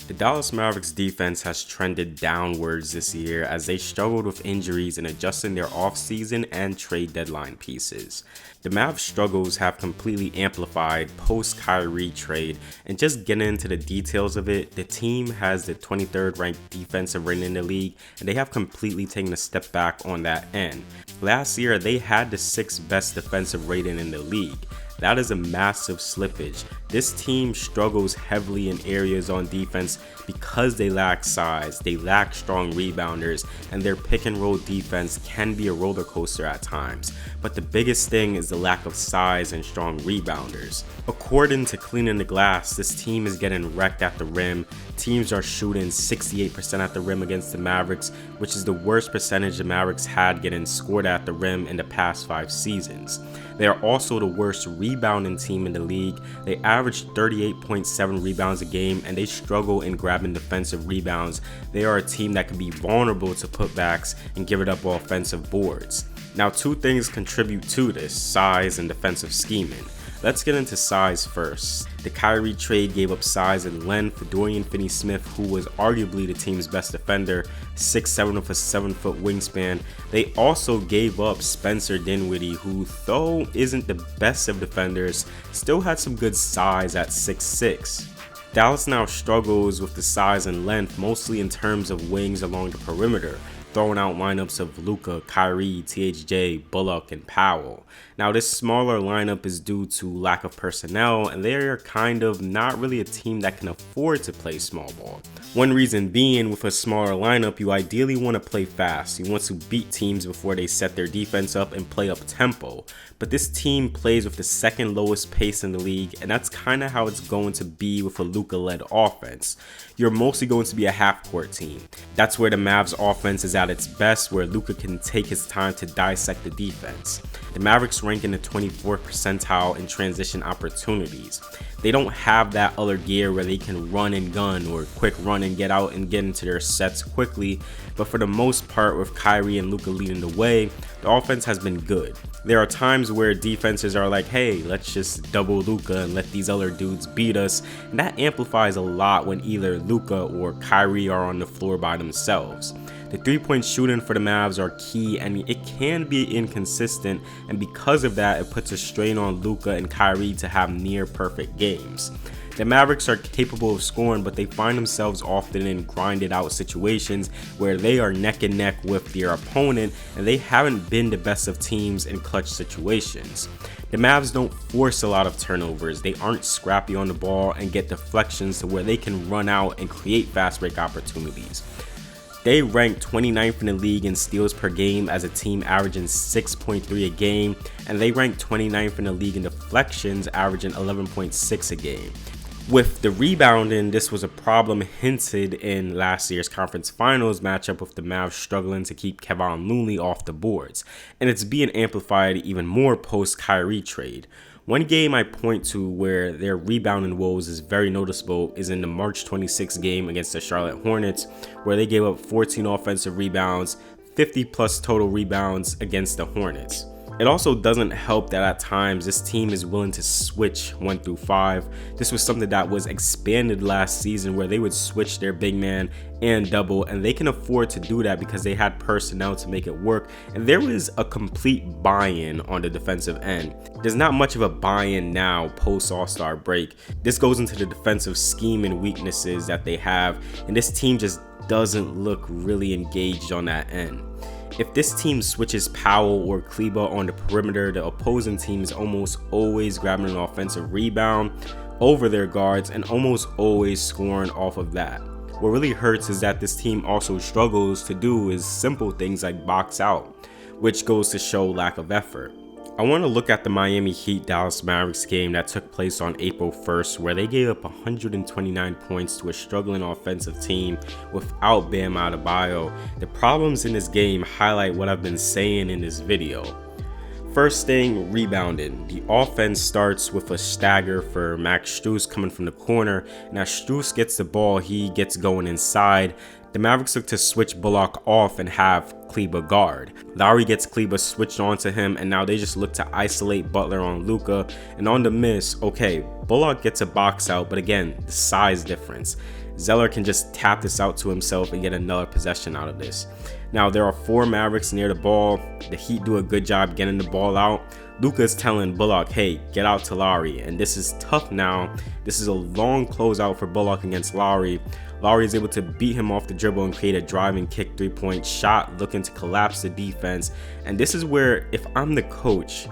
The Dallas Mavericks defense has trended downwards this year as they struggled with injuries and adjusting their offseason and trade deadline pieces. The Mavs' struggles have completely amplified post-Kyrie trade, and just getting into the details of it, the team has the 23rd ranked defensive rating in the league, and they have completely taken a step back on that end. Last year, they had the 6th best defensive rating in the league. That is a massive slippage. This team struggles heavily in areas on defense because they lack size, they lack strong rebounders, and their pick and roll defense can be a roller coaster at times. But the biggest thing is the lack of size and strong rebounders. According to Cleaning the Glass, this team is getting wrecked at the rim. Teams are shooting 68% at the rim against the Mavericks, which is the worst percentage the Mavericks had getting scored at the rim in the past 5 seasons. They are also the worst rebounding team in the league. They average 38.7 rebounds a game, and they struggle in grabbing defensive rebounds. They are a team that can be vulnerable to putbacks and give it up offensive boards. Now, 2 things contribute to this: size and defensive scheming. Let's get into size first. The Kyrie trade gave up size and length for Dorian Finney-Smith, who was arguably the team's best defender, 6'7" with a 7-foot wingspan. They also gave up Spencer Dinwiddie, who, though isn't the best of defenders, still had some good size at 6'6". Dallas now struggles with the size and length, mostly in terms of wings along the perimeter, throwing out lineups of Luka, Kyrie, THJ, Bullock, and Powell. Now, this smaller lineup is due to lack of personnel, and they are kind of not really a team that can afford to play small ball. One reason being, with a smaller lineup, you ideally want to play fast. You want to beat teams before they set their defense up and play up tempo. But this team plays with the 2nd lowest pace in the league, and that's kind of how it's going to be with a Luka-led offense. You're mostly going to be a half-court team. That's where the Mavs offense is at its best, where Luka can take his time to dissect the defense. The Mavericks rank in the 24th percentile in transition opportunities. They don't have that other gear where they can run and gun or quick run and get out and get into their sets quickly, but for the most part, with Kyrie and Luka leading the way, the offense has been good. There are times where defenses are like, hey, let's just double Luka and let these other dudes beat us, and that amplifies a lot when either Luka or Kyrie are on the floor by themselves. The 3-point shooting for the Mavs are key, and it can be inconsistent, and because of that, it puts a strain on Luka and Kyrie to have near perfect games. The Mavericks are capable of scoring, but they find themselves often in grinded out situations where they are neck and neck with their opponent, and they haven't been the best of teams in clutch situations. The Mavs don't force a lot of turnovers, they aren't scrappy on the ball and get deflections to where they can run out and create fast break opportunities. They rank 29th in the league in steals per game as a team averaging 6.3 a game, and they rank 29th in the league in deflections averaging 11.6 a game. With the rebounding, this was a problem hinted in last year's conference finals matchup with the Mavs struggling to keep Kevon Looney off the boards, and it's being amplified even more post-Kyrie trade. One game I point to where their rebounding woes is very noticeable is in the March 26th game against the Charlotte Hornets, where they gave up 14 offensive rebounds, 50 plus total rebounds against the Hornets. It also doesn't help that at times this team is willing to switch 1 through 5. This was something that was expanded last season where they would switch their big man and double, and they can afford to do that because they had personnel to make it work, and there was a complete buy-in on the defensive end. There's not much of a buy-in now post All-Star break. This goes into the defensive scheme and weaknesses that they have, and this team just doesn't look really engaged on that end. If this team switches Powell or Kleber on the perimeter, the opposing team is almost always grabbing an offensive rebound over their guards and almost always scoring off of that. What really hurts is that this team also struggles to do is simple things like box out, which goes to show lack of effort. I want to look at the Miami Heat Dallas Mavericks game that took place on April 1st, where they gave up 129 points to a struggling offensive team without Bam Adebayo. The problems in this game highlight what I've been saying in this video. First thing, rebounding. The offense starts with a stagger for Max Strus coming from the corner, and as Strus gets the ball, he gets going inside. The Mavericks look to switch Bullock off and have Kleber guard. Lowry gets Kleber switched onto him, and now they just look to isolate Butler on Luka. And on the miss, okay, Bullock gets a box out, but again, the size difference. Zeller can just tap this out to himself and get another possession out of this. Now, there are 4 Mavericks near the ball. The Heat do a good job getting the ball out. Luka is telling Bullock, hey, get out to Lowry. And this is tough now. This is a long closeout for Bullock against Lowry. Lowry is able to beat him off the dribble and create a driving kick 3-point shot, looking to collapse the defense. And this is where, if I'm the coach,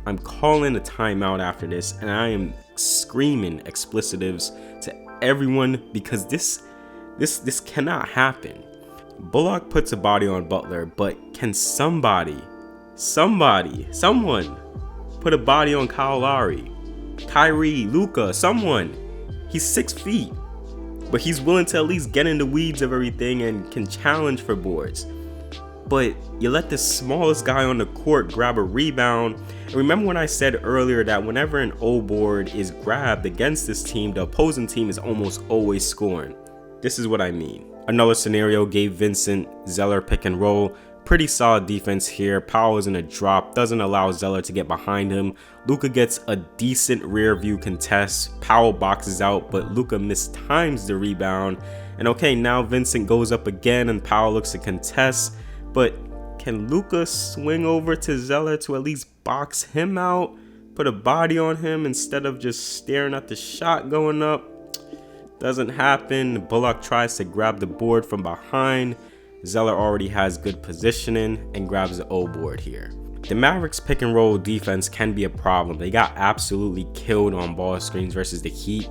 I'm calling a timeout after this, and I am screaming explicitives to everyone, because this cannot happen. Bullock puts a body on Butler, but can someone put a body on Kyle Lowry, Kyrie, Luka, someone? He's 6 feet, but he's willing to at least get in the weeds of everything and can challenge for boards. But you let the smallest guy on the court grab a rebound. And remember when I said earlier that whenever an O board is grabbed against this team, the opposing team is almost always scoring. This is what I mean. Another scenario, Gabe Vincent, Zeller pick and roll. Pretty solid defense here. Powell is in a drop, doesn't allow Zeller to get behind him. Luka gets a decent rear view contest. Powell boxes out, but Luka mistimes the rebound. And okay, now Vincent goes up again and Powell looks to contest. But can Luka swing over to Zeller to at least box him out? Put a body on him instead of just staring at the shot going up? Doesn't happen. Bullock tries to grab the board from behind. Zeller already has good positioning and grabs the O board here. The Mavericks pick and roll defense can be a problem. They got absolutely killed on ball screens versus the Heat.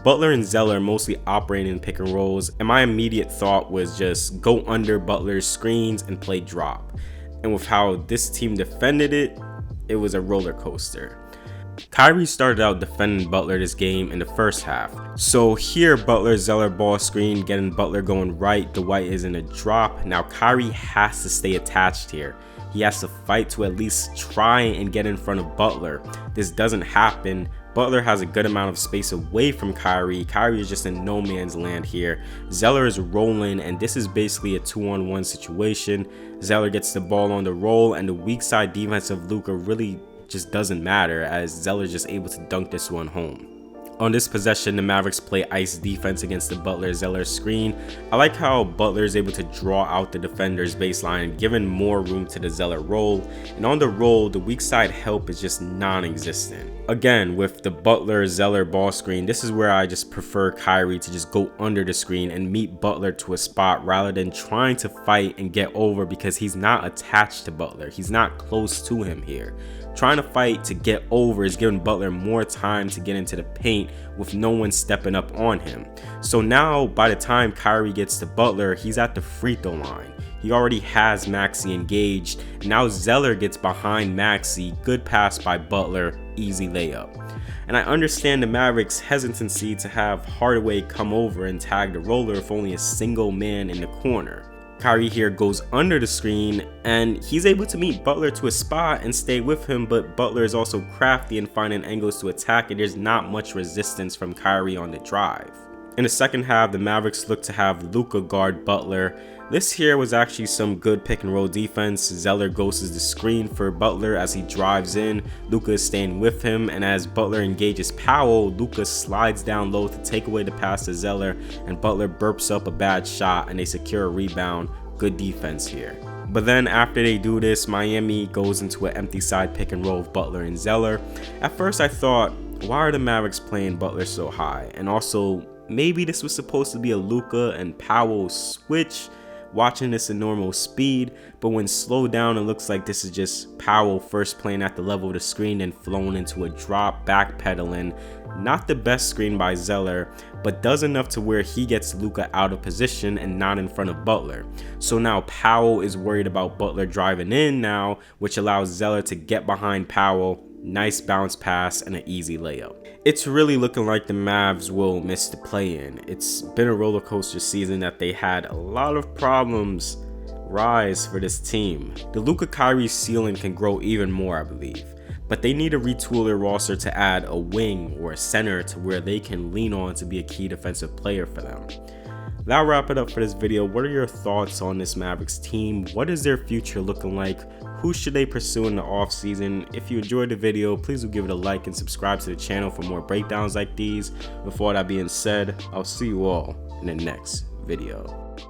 Butler and Zeller mostly operating in pick and rolls, and my immediate thought was just go under Butler's screens and play drop. And with how this team defended it, it was a roller coaster. Kyrie started out defending Butler this game in the first half. So here, Butler-Zeller ball screen, getting Butler going right. Dwight is in a drop. Now Kyrie has to stay attached here. He has to fight to at least try and get in front of Butler. This doesn't happen. Butler has a good amount of space away from Kyrie. Kyrie is just in no man's land here. Zeller is rolling, and this is basically a 2-on-1 situation. Zeller gets the ball on the roll, and the weak side defense of Luka really just doesn't matter, as Zeller is just able to dunk this one home. On this possession, the Mavericks play ice defense against the Butler-Zeller screen. I like how Butler is able to draw out the defender's baseline, giving more room to the Zeller roll. And on the roll, the weak side help is just non-existent. Again, with the Butler-Zeller ball screen, this is where I just prefer Kyrie to just go under the screen and meet Butler to a spot rather than trying to fight and get over, because he's not attached to Butler. He's not close to him here. Trying to fight to get over is giving Butler more time to get into the paint with no one stepping up on him. So now by the time Kyrie gets to Butler, he's at the free throw line. He already has Maxey engaged. Now Zeller gets behind Maxey. Good pass by Butler, easy layup. And I understand the Mavericks' hesitancy to have Hardaway come over and tag the roller with only a single man in the corner. Kyrie here goes under the screen, and he's able to meet Butler to a spot and stay with him, but Butler is also crafty in finding angles to attack, and there's not much resistance from Kyrie on the drive. In the second half, the Mavericks look to have Luka guard Butler. This here was actually some good pick and roll defense. Zeller ghosts the screen for Butler as he drives in. Luka is staying with him, and as Butler engages Powell, Luka slides down low to take away the pass to Zeller, and Butler burps up a bad shot and they secure a rebound. Good defense here. But then after they do this, Miami goes into an empty side pick and roll of Butler and Zeller. At first I thought, why are the Mavericks playing Butler so high? And also, maybe this was supposed to be a Luka and Powell switch. Watching this in normal speed, but when slowed down, it looks like this is just Powell first playing at the level of the screen and flown into a drop, backpedaling. Not the best screen by Zeller, but does enough to where he gets Luka out of position and not in front of Butler. So now Powell is worried about Butler driving in now, which allows Zeller to get behind Powell. Nice bounce pass and an easy layup. It's really looking like the Mavs will miss the play-in. It's been a roller coaster season that they had a lot of problems rise for this team. The Luka Kyrie ceiling can grow even more, I believe, but they need to retool their roster to add a wing or a center to where they can lean on to be a key defensive player for them. That'll wrap it up for this video. What are your thoughts on this Mavericks team? What is their future looking like? who should they pursue in the offseason? If you enjoyed the video, please do give it a like and subscribe to the channel for more breakdowns like these. Before that being said, I'll see you all in the next video.